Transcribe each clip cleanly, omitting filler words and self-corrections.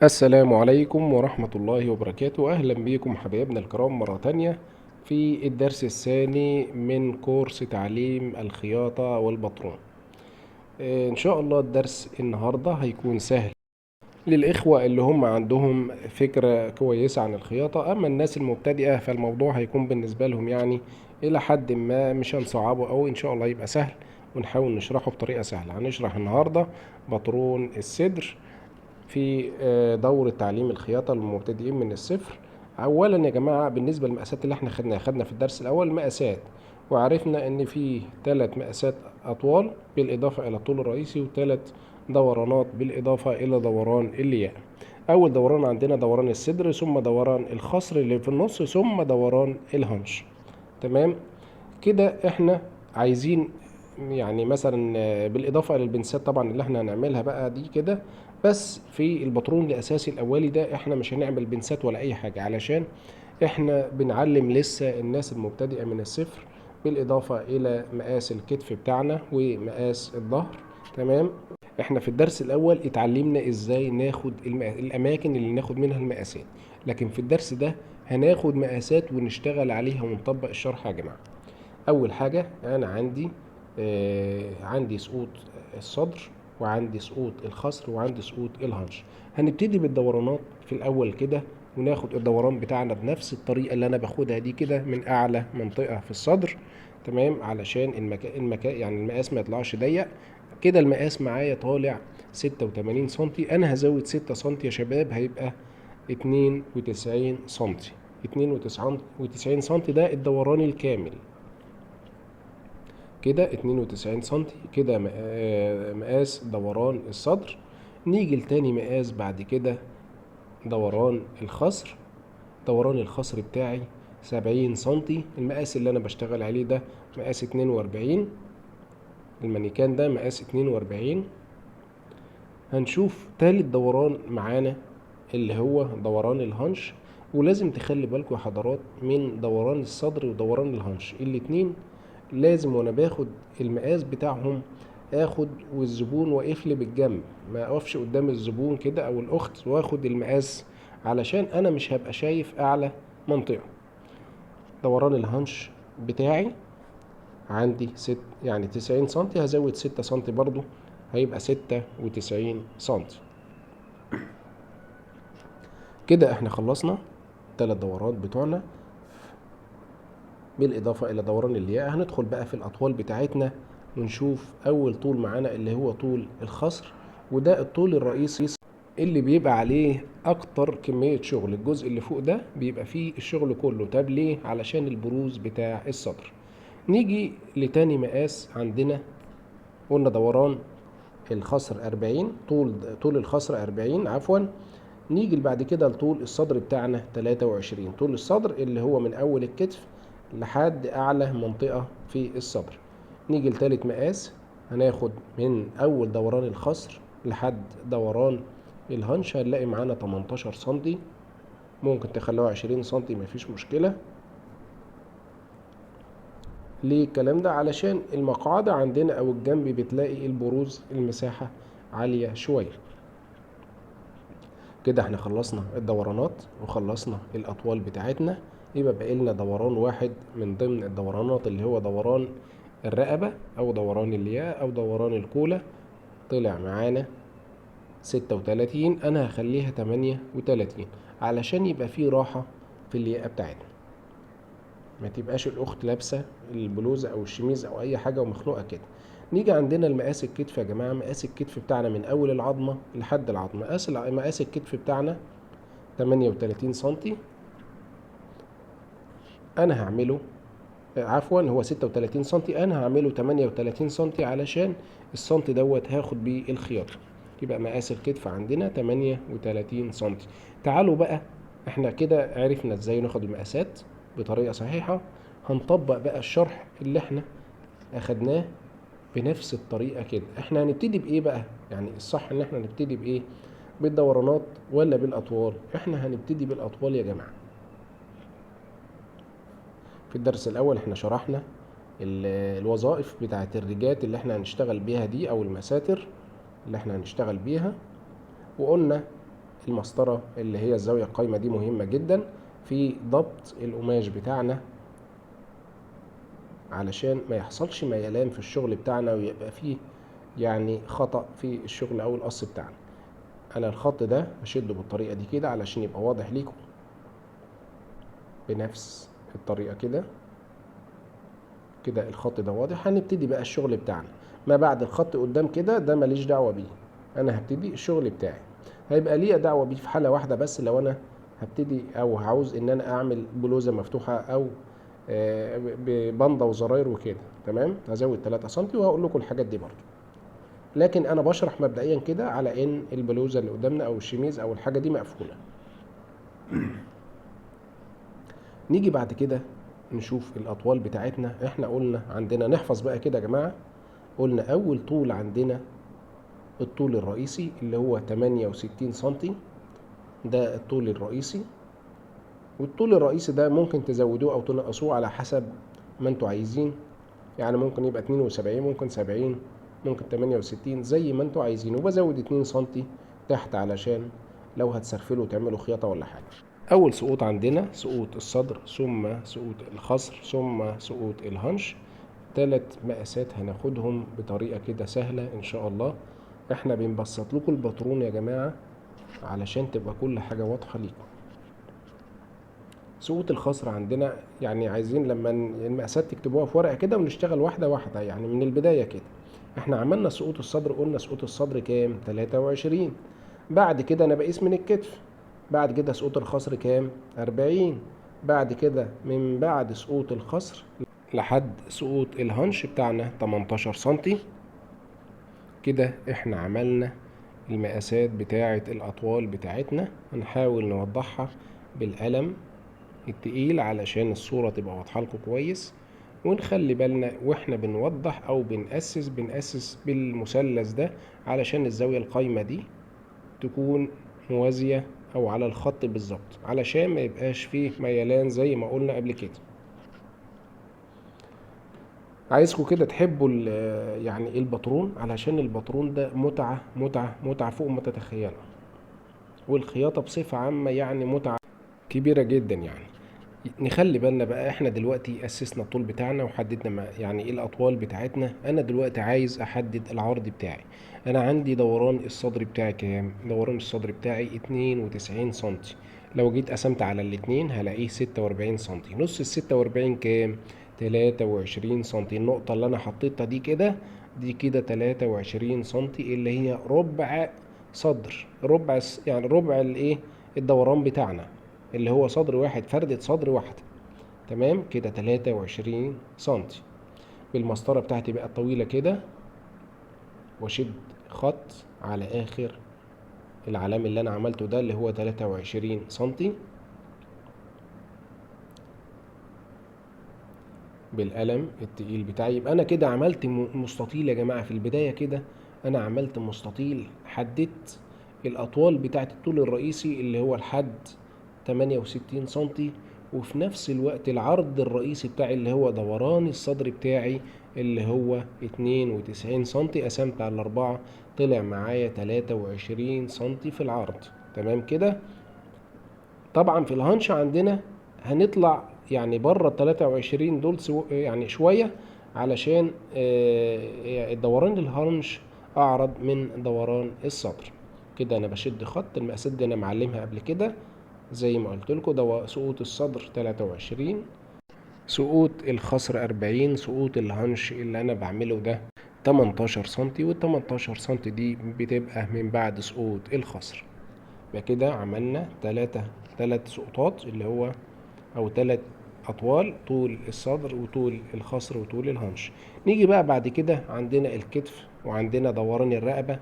السلام عليكم ورحمة الله وبركاته. أهلا بكم حبايبنا الكرام مرة تانية في الدرس الثاني من كورس تعليم الخياطة والبطرون. إن شاء الله الدرس النهاردة هيكون سهل للإخوة اللي هم عندهم فكرة كويسة عن الخياطة. أما الناس المبتدئة فالموضوع هيكون بالنسبة لهم يعني إلى حد ما مش هنصعبه أوي، إن شاء الله يبقى سهل ونحاول نشرحه بطريقة سهلة. هنشرح النهاردة بطرون الصدر في دورة تعليم الخياطة للمبتدئين من الصفر. أولا يا جماعة، بالنسبة للمقاسات اللي احنا خدنا في الدرس الأول مقاسات، وعرفنا إن في 3 مقاسات أطوال بالإضافة إلى الطول الرئيسي، و3 دورانات بالإضافة إلى دوران الياء. أول دوران عندنا دوران الصدر، ثم دوران الخصر اللي في النص، ثم دوران الهنش. تمام كده. احنا عايزين يعني مثلا بالاضافه الى البنسات طبعا اللي احنا هنعملها بقى دي كده، بس في الباترون الاساسي الاولي ده احنا مش هنعمل بنسات ولا اي حاجه، علشان احنا بنعلم لسه الناس المبتدئه من الصفر، بالاضافه الى مقاس الكتف بتاعنا ومقاس الظهر. تمام. احنا في الدرس الاول اتعلمنا ازاي ناخد الاماكن اللي ناخد منها المقاسات، لكن في الدرس ده هناخد مقاسات ونشتغل عليها ونطبق الشرح يا جماعه. اول حاجه انا عندي سقوط الصدر، وعندي سقوط الخصر، وعندي سقوط الهنش. هنبتدي بالدورانات في الاول كده، وناخد الدوران بتاعنا بنفس الطريقه اللي انا باخدها دي كده من اعلى منطقه في الصدر. تمام، علشان المكان يعني المقاس ما يطلعش ضيق كده. المقاس معايا طالع 86 سنتي، انا هزود 6 سنتي يا شباب، هيبقى 92 سنتي. 92 سنتي ده الدوران الكامل كده. 92 سنتي كده مقاس دوران الصدر. نيجي لتاني مقاس بعد كده، دوران الخصر. دوران الخصر بتاعي 70 سنتي. المقاس اللي انا بشتغل عليه ده مقاس 42، المانيكان ده مقاس 42. هنشوف تالت دوران معانا اللي هو دوران الهنش. ولازم تخلي بالكم يا حضرات من دوران الصدر ودوران الهنش الاتنين، لازم وانا باخد المقاس بتاعهم اخد والزبون واقف لي بالجنب، ما اقفش قدام الزبون كده او الاخت واخد المقاس، علشان انا مش هبقى شايف اعلى منطقة. دوران الهنش بتاعي عندي يعني 90 سنتي، هزود 6 سنتي برضو، هيبقى 96 سنتي. كده احنا خلصنا 3 دورات بتوعنا بالاضافة الى دوران الياء. هندخل بقى في الاطوال بتاعتنا ونشوف اول طول معانا اللي هو طول الخصر، وده الطول الرئيسي اللي بيبقى عليه اكتر كمية شغل. الجزء اللي فوق ده بيبقى فيه الشغل كله. طب ليه؟ علشان البروز بتاع الصدر. نيجي لتاني مقاس عندنا، قلنا دوران الخصر 40، طول الخصر 40 عفوا. نيجي بعد كده لطول الصدر بتاعنا 23. طول الصدر اللي هو من اول الكتف لحد اعلى منطقة في الصدر. نيجي لتالت مقاس، هناخد من اول دوران الخصر لحد دوران الهنش، هنلاقي معانا 18 سنتي. ممكن تخلوها 20 سنتي مفيش مشكلة. ليه الكلام ده؟ علشان المقعدة عندنا او الجنب بتلاقي البروز المساحة عالية شوية. كده احنا خلصنا الدورانات وخلصنا الاطوال بتاعتنا. يبقى بقى لنا دوران واحد من ضمن الدورانات اللي هو دوران الرقبة او دوران الياء او دوران الكولة. طلع معانا 36، انا هخليها 38 علشان يبقى فيه راحة في الياقة بتاعتنا، ما تبقاش الاخت لابسة البلوزة او الشميز او اي حاجة ومخنوقة كده. نيجي عندنا المقاس الكتف يا جماعة. مقاس الكتف بتاعنا من اول العظمة لحد العظمة. مقاس الكتف بتاعنا 38 سنتي. انا هعمله عفوا هو 36 سنتي، انا هعمله 38 سنتي علشان السنتي دوت هاخد بيه الخياطة. يبقى مقاس الكتف عندنا 38 سنتي. تعالوا بقى، احنا كده عرفنا ازاي ناخد المقاسات بطريقة صحيحة. هنطبق بقى الشرح اللي احنا اخدناه بنفس الطريقة كده. احنا هنبتدي بايه بقى؟ يعني الصح ان احنا نبتدي بايه؟ بالدورانات ولا بالاطوال؟ احنا هنبتدي بالاطوال يا جماعة. في الدرس الاول احنا شرحنا الوظائف بتاعت الرجات اللي احنا هنشتغل بيها دي او المساتر اللي احنا هنشتغل بيها، وقلنا المسطرة اللي هي الزاوية القايمة دي مهمة جدا في ضبط القماش بتاعنا، علشان ما يحصلش ميلان في الشغل بتاعنا ويبقى فيه يعني خطأ في الشغل او القص بتاعنا. انا الخط ده بشده بالطريقة دي كده علشان يبقى واضح ليكم، بنفس الطريقة كده كده الخط ده واضح. هنبتدي بقى الشغل بتاعنا. ما بعد الخط قدام كده ده ماليش دعوة بيه، انا هبتدي الشغل بتاعي. هيبقى ليا دعوة بيه في حالة واحدة بس، لو انا هبتدي او عاوز ان انا اعمل بلوزة مفتوحة او ببندة وزراير وكده. تمام، هزود 3 سم وهقول لكم الحاجات دي برضو، لكن انا بشرح مبدئيا كده على ان البلوزة اللي قدامنا او الشميز او الحاجة دي مقفولة. نيجي بعد كده نشوف الاطوال بتاعتنا. احنا قلنا عندنا، نحفظ بقى كده يا جماعة، قلنا اول طول عندنا الطول الرئيسي اللي هو 68 سنتي، ده الطول الرئيسي. والطول الرئيسي ده ممكن تزودوه او تنقصوه على حسب ما انتوا عايزين، يعني ممكن يبقى 72، ممكن 70، ممكن 68، زي ما انتوا عايزين. وبزود 2 سنتي تحت علشان لو هتسرفلوا وتعملوا خياطة ولا حاجة. اول سقوط عندنا سقوط الصدر، ثم سقوط الخصر، ثم سقوط الهنش. 3 مقاسات هناخدهم بطريقة كده سهلة ان شاء الله. احنا بنبسط لكم الباترون يا جماعة علشان تبقى كل حاجة واضحة ليكم. سقوط الخصر عندنا يعني عايزين لما المقاسات تكتبوها في ورقة كده ونشتغل واحدة واحدة، يعني من البداية كده. احنا عملنا سقوط الصدر، قلنا سقوط الصدر كام؟ 23. بعد كده انا بقيس من الكتف. بعد كده سقوط الخصر كام؟ 40. بعد كده من بعد سقوط الخصر لحد سقوط الهنش بتاعنا 18 سنتي. كده احنا عملنا المقاسات بتاعة الأطوال بتاعتنا. هنحاول نوضحها بالقلم التقيل علشان الصورة تبقى واضحة لكم كويس. ونخلي بالنا واحنا بنوضح او بنأسس بالمثلث ده علشان الزاوية القايمة دي تكون موازية او على الخط بالظبط، علشان ما يبقاش فيه ميلان زي ما قلنا قبل كده. عايزكم كده تحبوا يعني الباترون، علشان الباترون ده متعة متعة متعة فوق ما تتخيلوا. والخياطة بصفة عامة يعني متعة كبيرة جدا يعني. نخلي بالنا بقى، احنا دلوقتي اسسنا الطول بتاعنا وحددنا يعني ايه الاطوال بتاعتنا. انا دلوقتي عايز احدد العرض بتاعي. انا عندي دوران الصدر بتاعي كام؟ دوران الصدر بتاعي 92 سنتي. لو جيت قسمت على الاتنين هلاقيه 46 سنتي. نص ال 46 كام؟ 23 سنتي. النقطة اللي انا حطيتها دي كده، دي كده 23 سنتي، اللي هي ربع صدر، يعني ربع الايه، الدوران بتاعنا، اللي هو صدر واحد، فردة صدر واحدة. تمام كده 23 سنتي. بالمسطرة بتاعتي بقى الطويلة كده، واشد خط على اخر العلام اللي انا عملته ده اللي هو 23 سنتي بالقلم التقيل بتاعي. يبقى انا كده عملت مستطيل يا جماعة. في البداية كده انا عملت مستطيل، حددت الاطوال بتاعت الطول الرئيسي اللي هو الحد 68 سنتي، وفي نفس الوقت العرض الرئيسي بتاعي اللي هو دوران الصدر بتاعي اللي هو 92 سنتي. قسمت على 4 طلع معايا 23 سنتي في العرض. تمام كده. طبعا في الهنش عندنا هنطلع يعني بره ال 23 دول يعني شوية، علشان الدوران الهنش أعرض من دوران الصدر. كده أنا بشد خط. المقاسات دي أنا معلمها قبل كده زي ما قلت لكم. ده سقوط الصدر 23، سقوط الخصر 40، سقوط الهنش اللي انا بعمله ده 18 سنتي، وال 18 سنتي دي بتبقى من بعد سقوط الخصر. يبقى كده عملنا تلات سقوطات اللي هو او 3 اطوال: طول الصدر وطول الخصر وطول الهنش. نيجي بقى بعد كده عندنا الكتف وعندنا دوران الرقبة.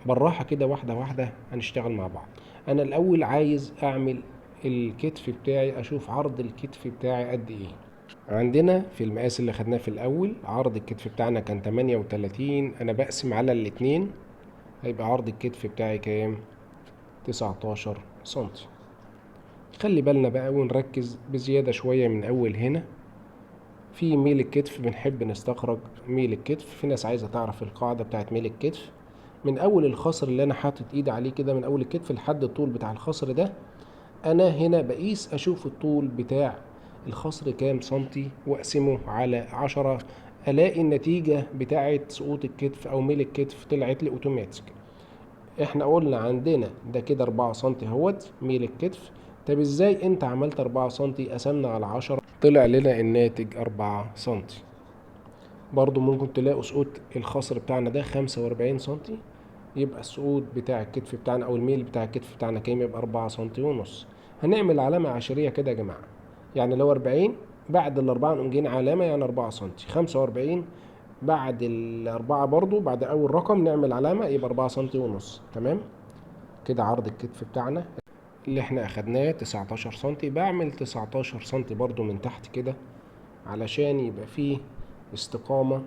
بالراحة كده واحدة واحدة هنشتغل مع بعض. انا الاول عايز اعمل الكتف بتاعي، اشوف عرض الكتف بتاعي قد ايه. عندنا في المقاس اللي خدناه في الاول عرض الكتف بتاعنا كان 38. انا بقسم على الاتنين هيبقى عرض الكتف بتاعي كام؟ 19 سنتي. خلي بالنا بقى ونركز بزيادة شوية من اول هنا في ميل الكتف. بنحب نستخرج ميل الكتف. في ناس عايزة تعرف القاعدة بتاعت ميل الكتف. من اول الخصر اللي انا حاطط ايدي عليه كده، من اول الكتف لحد الطول بتاع الخصر ده، انا هنا بقيس اشوف الطول بتاع الخصر كام سنتي واقسمه على 10، الاقي النتيجة بتاعت سقوط الكتف او ميل الكتف طلعت لي اوتوماتيك. احنا قلنا عندنا ده كده 4 سنتي اهوت ميل الكتف. طب ازاي انت عملت 4 سنتي قسمنا على 10 طلع لنا الناتج 4 سنتي؟ برضو ممكن تلاقوا سقوط الخصر بتاعنا ده 45 سنتي، يبقى السقوط بتاع الكتف بتاعنا او الميل بتاع الكتف بتاعنا كام؟ يبقى 4 سنتي ونص. هنعمل علامة عشرية كده يا جماعة، يعني لو 40 بعد الأربعة نقوم جايين علامة يعني 4 سنتي، 45 بعد الأربعة برضو بعد أول رقم نعمل علامة يبقى 4 سنتي ونص. تمام كده. عرض الكتف بتاعنا اللي احنا أخدناه 19 سنتي، بعمل 19 سنتي برضو من تحت كده علشان يبقى فيه استقامة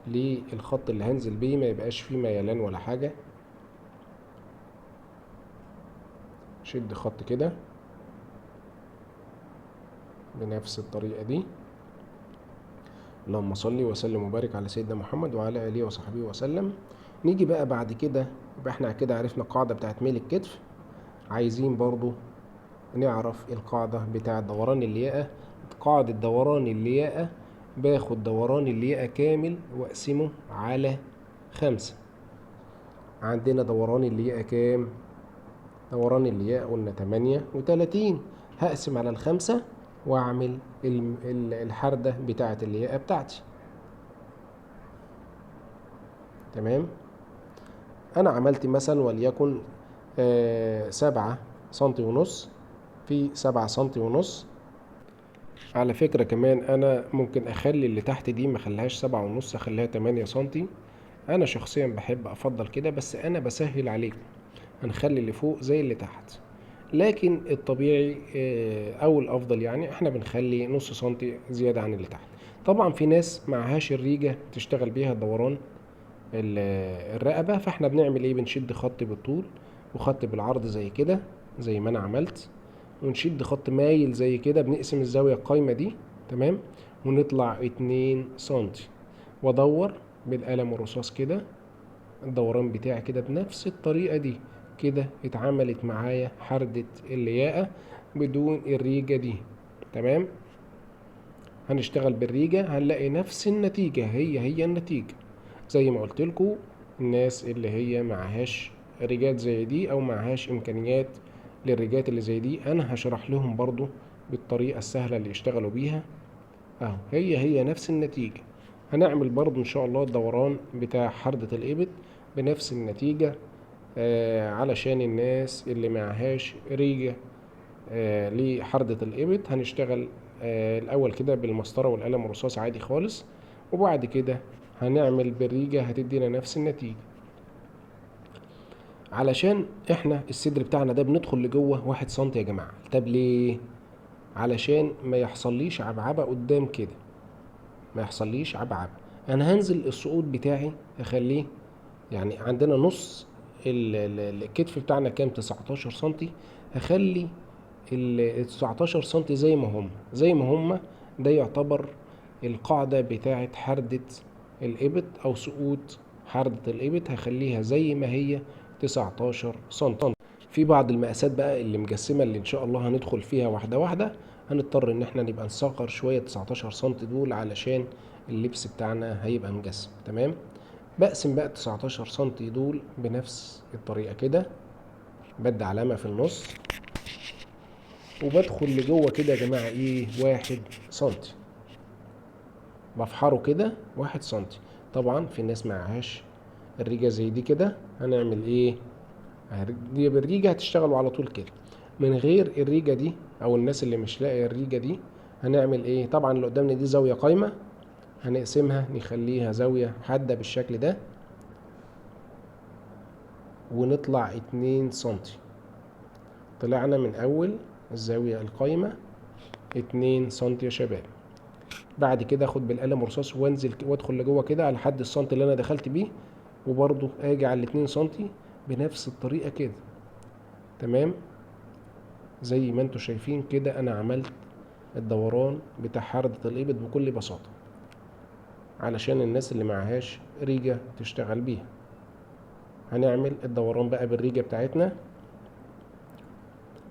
للخط اللي هنزل بيه، ما يبقاش فيه ميلان ولا حاجة. شد خط كده بنفس الطريقة دي. اللهم صل وسلم وبارك على سيدنا محمد وعلى آله وصحبه وسلم. نيجي بقى بعد كده، يبقى احنا كده عرفنا القاعدة بتاعت ميل الكتف، عايزين برضو نعرف القاعدة بتاعت دوران الياقة. قاعدة دوران الياقة، باخد دوران الياقة كامل واقسمه على 5. عندنا دوران الياقة كام؟ دوران الياقة قلنا 38، هقسم على 5 واعمل الحردة بتاعت الياقة بتاعتي. تمام. انا عملت مثلا وليكن 7 سنتي ونص في 7 سنتي ونص. على فكرة كمان انا ممكن اخلي اللي تحت دي ما اخليهاش 7 ونص، اخليها 8 سنتي. انا شخصيا بحب افضل كده، بس انا بسهل عليكم، هنخلي اللي فوق زي اللي تحت. لكن الطبيعي او الافضل يعني احنا بنخلي نص سنتي زيادة عن اللي تحت. طبعا في ناس معهاش الريجة تشتغل بيها دوران الرقبة، فاحنا بنعمل ايه؟ بنشد خط بالطول وخط بالعرض زي كده زي ما انا عملت، ونشد خط مايل زي كده، بنقسم الزاوية القايمة دي. تمام. ونطلع 2 سنتي وادور بالقلم الرصاص كده الدوران بتاعي كده بنفس الطريقة دي. كده اتعملت معايا حردة الياقة بدون الريجة دي. تمام. هنشتغل بالريجة هنلاقي نفس النتيجة، هي النتيجة زي ما قلت لكم. الناس اللي هي معهاش ريجات زي دي او معهاش امكانيات للريجات اللي زي دي، انا هشرح لهم برضو بالطريقة السهلة اللي يشتغلوا بيها اهو. هي نفس النتيجة. هنعمل برضو ان شاء الله الدوران بتاع حردة الابط بنفس النتيجة، علشان الناس اللي معهاش ريجة لحردة الابط هنشتغل الاول كده بالمسطرة والقلم الرصاص عادي خالص، وبعد كده هنعمل بالريجة هتدينا نفس النتيجة. علشان احنا الصدر بتاعنا ده بندخل لجوه 1 سنتي يا جماعة. طب ليه؟ علشان ما يحصليش عبعبة قدام كده، ما يحصليش عبعبة. انا هنزل السقوط بتاعي اخليه يعني عندنا نص الكتف بتاعنا كام؟ 19 سنتي. هخلي ال 19 سنتي زي ما هم. ده يعتبر القاعدة بتاعت حردة الإبط أو سقوط حردة الإبط، هخليها زي ما هي 19 سنتي. في بعض المقاسات بقى اللي مجسمة اللي إن شاء الله هندخل فيها واحدة واحدة، هنضطر إن احنا نبقى نصغر شوية 19 سنتي دول علشان اللبس بتاعنا هيبقى مجسم. تمام. بقسم بقى 19 سنتي دول بنفس الطريقة كده، بدي علامة في النص وبدخل لجوه كده يا جماعة ايه 1 سنتي، بفحره كده 1 سنتي. طبعا في ناس معهاش الريجة زي دي كده، هنعمل ايه؟ دي بالريجة هتشتغلوا على طول كده. من غير الريجة دي او الناس اللي مش لاقي الريجة دي هنعمل ايه؟ طبعا اللي قدامنا دي زاوية قايمة، هنقسمها نخليها زاوية حادة بالشكل ده ونطلع 2 سنتي. طلعنا من اول الزاوية القايمة 2 سنتي يا شباب. بعد كده اخد بالقلم رصاص وانزل وادخل لجوه كده على حد السنتي اللي انا دخلت بيه، وبرضو اجي على 2 سنتي بنفس الطريقة كده. تمام. زي ما انتوا شايفين كده انا عملت الدوران بتاع حردة الابط بكل بساطة علشان الناس اللي معهاش ريجة تشتغل بيها. هنعمل الدوران بقى بالريجة بتاعتنا.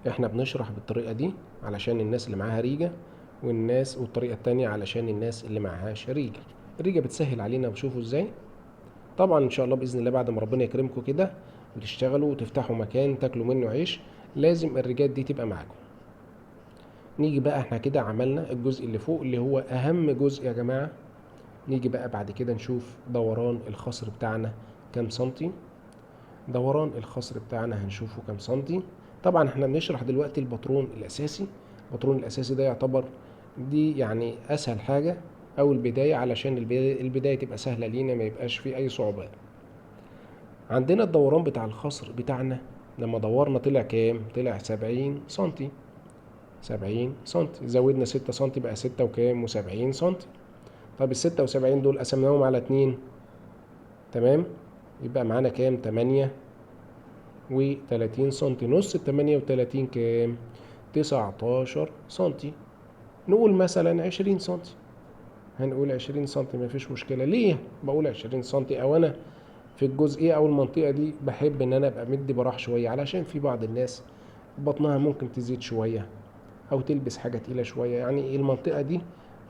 احنا بنشرح بالطريقة دي علشان الناس اللي معاها ريجة، والطريقة التانية علشان الناس اللي معهاش ريجة. الريجة بتسهل علينا، وتشوفوا ازاي. طبعا ان شاء الله باذن الله بعد ما ربنا يكرمكم كده وتشتغلوا وتفتحوا مكان تاكلوا منه عيش، لازم الرجات دي تبقى معاكم. نيجي بقى احنا كده عملنا الجزء اللي فوق اللي هو اهم جزء يا جماعة. نيجي بقى بعد كده نشوف دوران الخصر بتاعنا كام سنتي. دوران الخصر بتاعنا هنشوفه كام سنتي. طبعا احنا بنشرح دلوقتي الباترون الاساسي. الباترون الاساسي ده يعتبر دي يعني اسهل حاجة او البداية، علشان البداية تبقى سهلة لينا، ما يبقاش فيه اي صعوبات. عندنا الدوران بتاع الخصر بتاعنا لما دورنا طلع كام؟ طلع 70 سنتي. 70 سنتي زودنا 6 سنتي بقى 6 وكام و70 سنتي. طب ال76 دول قسمناهم على 2، تمام، يبقى معانا كام؟ 38 سنتي. نص ال 38 كام؟ 19 سنتي. نقول مثلا 20 سنتي. هنقول 20 سنتي مفيش مشكلة. ليه بقول 20 سنتي؟ أو أنا في الجزئية أو المنطقة دي بحب إن أنا أبقى مدي براح شوية، علشان في بعض الناس بطنها ممكن تزيد شوية أو تلبس حاجة تقيلة شوية، يعني المنطقة دي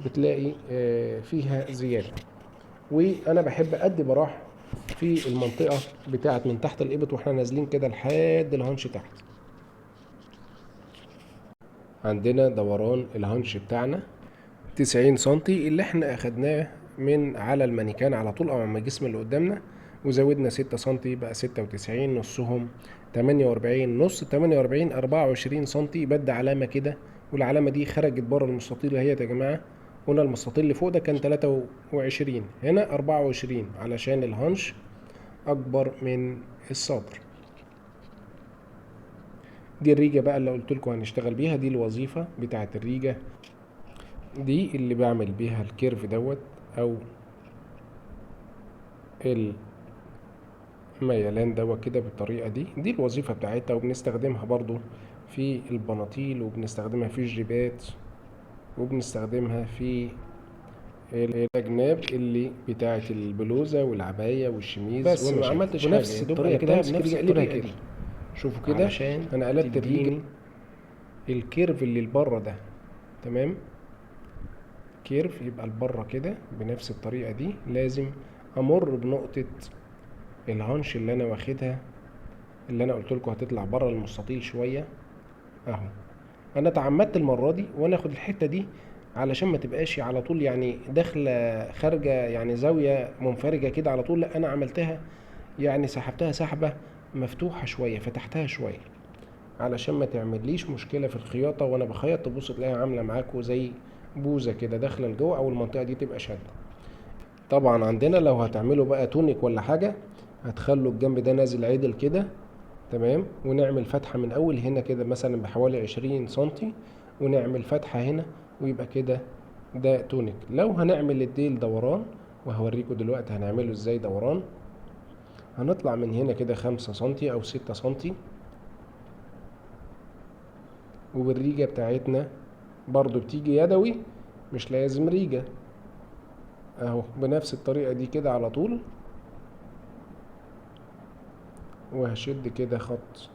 بتلاقي فيها زيادة، وأنا بحب أدي براح في المنطقة بتاعت من تحت الإبط واحنا نازلين كده لحد الهانش تحت. عندنا دوران الهانش بتاعنا 90 سنتي اللي احنا أخدناه من على المانيكان على طول أو من الجسم اللي قدامنا، وزودنا 6 سنتي بقى 96. نصهم 48. نص 48 24 سنتي. بدي علامة كده، والعلامة دي خرجت بره المستطيل اهيت يا جماعة. هنا المستطيل اللي فوق ده كان 23، هنا 24 علشان الهانش أكبر من الصدر. دي الريجة بقى اللي قلت لكم هنشتغل بيها. دي الوظيفة بتاعت الريجة دي اللي بعمل بيها الكيرف دوت او الميلان دوت كده بالطريقة دي. دي الوظيفة بتاعتها، وبنستخدمها برضو في البناطيل، وبنستخدمها في الجيبات، وبنستخدمها في الأجناب اللي بتاعت البلوزة والعباية والشميز. بس ما عملتش بنفس الطريقة كده، بنفس الطريقة كده. شوفوا كده أنا قلبت الريجة الكيرف اللي لبره ده، تمام. كيرف يبقى لبره كده بنفس الطريقة دي. لازم امر بنقطة الهانش اللي انا واخدها، اللي انا قلت لكم هتطلع بره المستطيل شوية اهو. انا تعمدت المرة دي وانا اخد الحتة دي علشان ما تبقاش على طول يعني داخلة خارجة، يعني زاوية منفرجة كده على طول. لا، انا عملتها يعني سحبتها سحبة مفتوحة شوية، فتحتها شوية علشان ما تعمليش مشكلة في الخياطة. وانا بخيط تبص تلاقيها عاملة معاكوا زي بوزة كده داخلة لجوه، او المنطقة دي تبقى شادة. طبعا عندنا لو هتعملوا بقى تونيك ولا حاجة، هتخلوا الجنب ده نازل عدل كده، تمام، ونعمل فتحة من اول هنا كده مثلا بحوالي 20 سنتي، ونعمل فتحة هنا، ويبقى كده ده تونيك. لو هنعمل الديل دوران، وهوريكم دلوقتي هنعمله ازاي دوران. هنطلع من هنا كده 5 سنتي او 6 سنتي، وبالريجة بتاعتنا برضو بتيجي يدوي، مش لازم ريجة اهو، بنفس الطريقة دي كده على طول. وهشد كده خط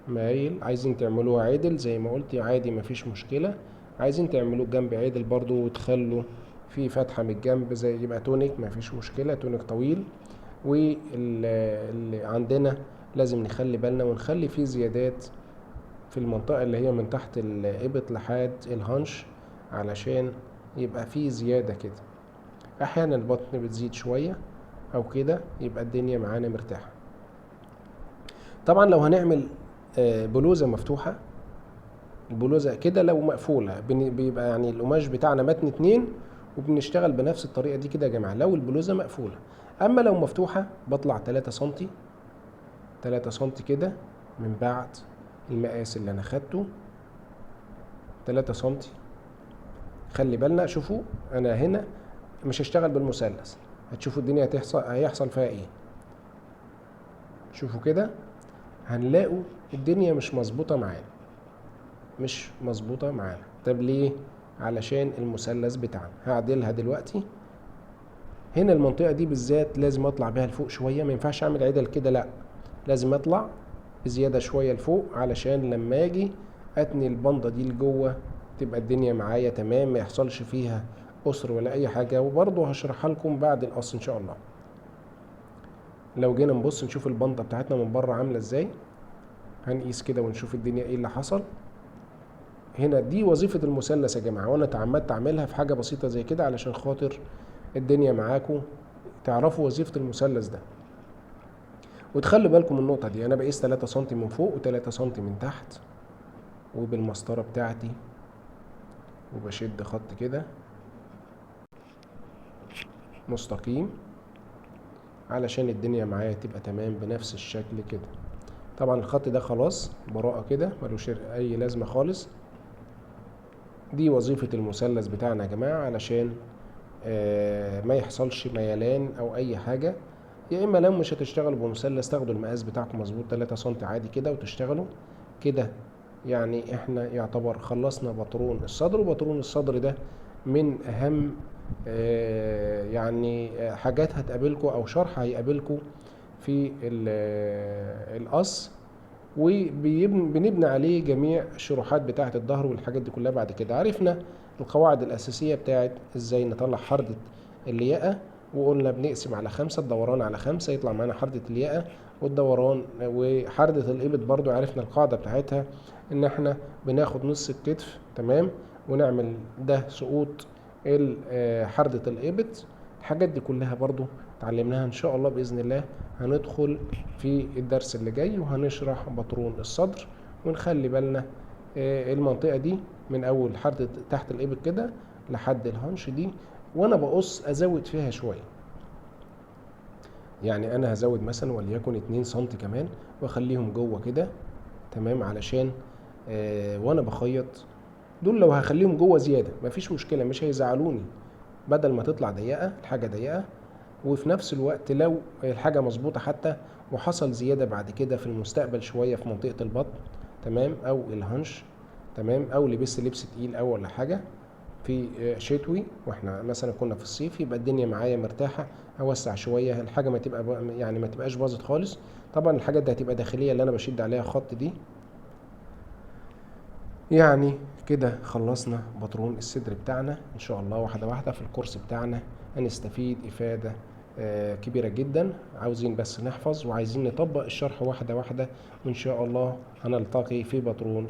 مايل. عايزين تعملوها عدل زي ما قلت عادي مفيش مشكلة، عايزين تعملوه الجنب عدل برضو وتخلوا في فتحة من الجنب زي يبقى تونيك مفيش مشكلة، تونيك طويل. واللي عندنا لازم نخلي بالنا ونخلي فيه زيادات في المنطقة اللي هي من تحت الإبط لحد الهانش، علشان يبقى فيه زيادة كده. أحيانا البطن بتزيد شوية أو كده، يبقى الدنيا معانا مرتاحة. طبعا لو هنعمل بلوزة مفتوحة، البلوزة كده لو مقفولة بيبقى يعني القماش بتاعنا متن 2، وبنشتغل بنفس الطريقة دي كده يا جماعة لو البلوزة مقفولة. أما لو مفتوحة بطلع 3 سنتي، 3 سنتي كده من بعد المقاس اللي أنا خدته، 3 سنتي. خلي بالنا، شوفوا أنا هنا مش هشتغل بالمثلث، هتشوفوا الدنيا هيحصل فيها إيه. شوفوا كده هنلاقوا الدنيا مش مظبوطة معانا، مش مظبوطة معانا. طب ليه؟ علشان المثلث بتاعنا. هعدلها دلوقتي. هنا المنطقة دي بالذات لازم اطلع بيها لفوق شوية، ما ينفعش اعمل عدل كده، لا لازم اطلع بزيادة شوية لفوق علشان لما اجي اتني البندة دي لجوه تبقى الدنيا معايا تمام، ما يحصلش فيها قصر ولا اي حاجة. وبرضه هشرحها لكم بعد القص ان شاء الله. لو جينا نبص نشوف البندة بتاعتنا من بره عاملة ازاي، هنقيس كده ونشوف الدنيا ايه اللي حصل. هنا دي وظيفة المثلث يا جماعة، وانا تعمدت اعملها في حاجة بسيطة زي كده علشان خاطر الدنيا معاكم تعرفوا وظيفة المثلث ده. وتخلوا بالكم من النقطة دي، انا بقيس 3 سم من فوق و3 سم من تحت، وبالمسطرة بتاعتي وبشد خط كده مستقيم علشان الدنيا معايا تبقى تمام بنفس الشكل كده. طبعا الخط ده خلاص براءة كده، ملوش اي لازمة خالص. دي وظيفة المثلث بتاعنا يا جماعة علشان ما يحصلش ميلان او اي حاجة. يا اما لو مش هتشتغلوا بمثلث تاخدوا المقاس بتاعكم مظبوط 3 سم عادي كده وتشتغلوا كده. يعني احنا يعتبر خلصنا باترون الصدر، وباترون الصدر ده من اهم يعني حاجات هتقابلكم او شرح هيقابلكم في القص، وبنبني عليه جميع الشروحات بتاعة الظهر والحاجات دي كلها. بعد كده عرفنا القواعد الأساسية بتاعة ازاي نطلع حردة الياقة، وقلنا بنقسم على 5، الدوران على 5 يطلع معانا حردة الياقة والدوران. وحردة الإبط برضو عرفنا القاعدة بتاعتها ان احنا بناخد نص الكتف تمام، ونعمل ده سقوط حردة الإبط. الحاجات دي كلها برضو اتعلمناها ان شاء الله بإذن الله. هندخل في الدرس اللي جاي وهنشرح باترون الصدر، ونخلي بالنا المنطقة دي من اول حردة تحت الإبط كده لحد الهنش دي، وانا بقص ازود فيها شوية. يعني انا هزود مثلا وليكن 2 سم كمان واخليهم جوه كده تمام، علشان وانا بخيط دول لو هخليهم جوه زيادة مفيش مشكلة، مش هيزعلوني، بدل ما تطلع ضيقة الحاجة ضيقة. وفي نفس الوقت لو الحاجة مظبوطة حتى وحصل زيادة بعد كده في المستقبل شوية في منطقة البطن تمام او الهنش تمام، او لبست لبس تقيل او ولا حاجة في شتوي واحنا مثلا كنا في الصيف، يبقى الدنيا معايا مرتاحة، اوسع شوية الحاجة ما تبقى يعني ما تبقاش باظت خالص. طبعا الحاجات دي هتبقى داخلية اللي انا بشد عليها خط دي. يعني كده خلصنا باترون الصدر بتاعنا ان شاء الله. واحدة واحدة في الكورس بتاعنا هنستفيد افادة كبيرة جدا. عاوزين بس نحفظ وعايزين نطبق الشرح واحدة واحدة، وان شاء الله هنلتقي في باترون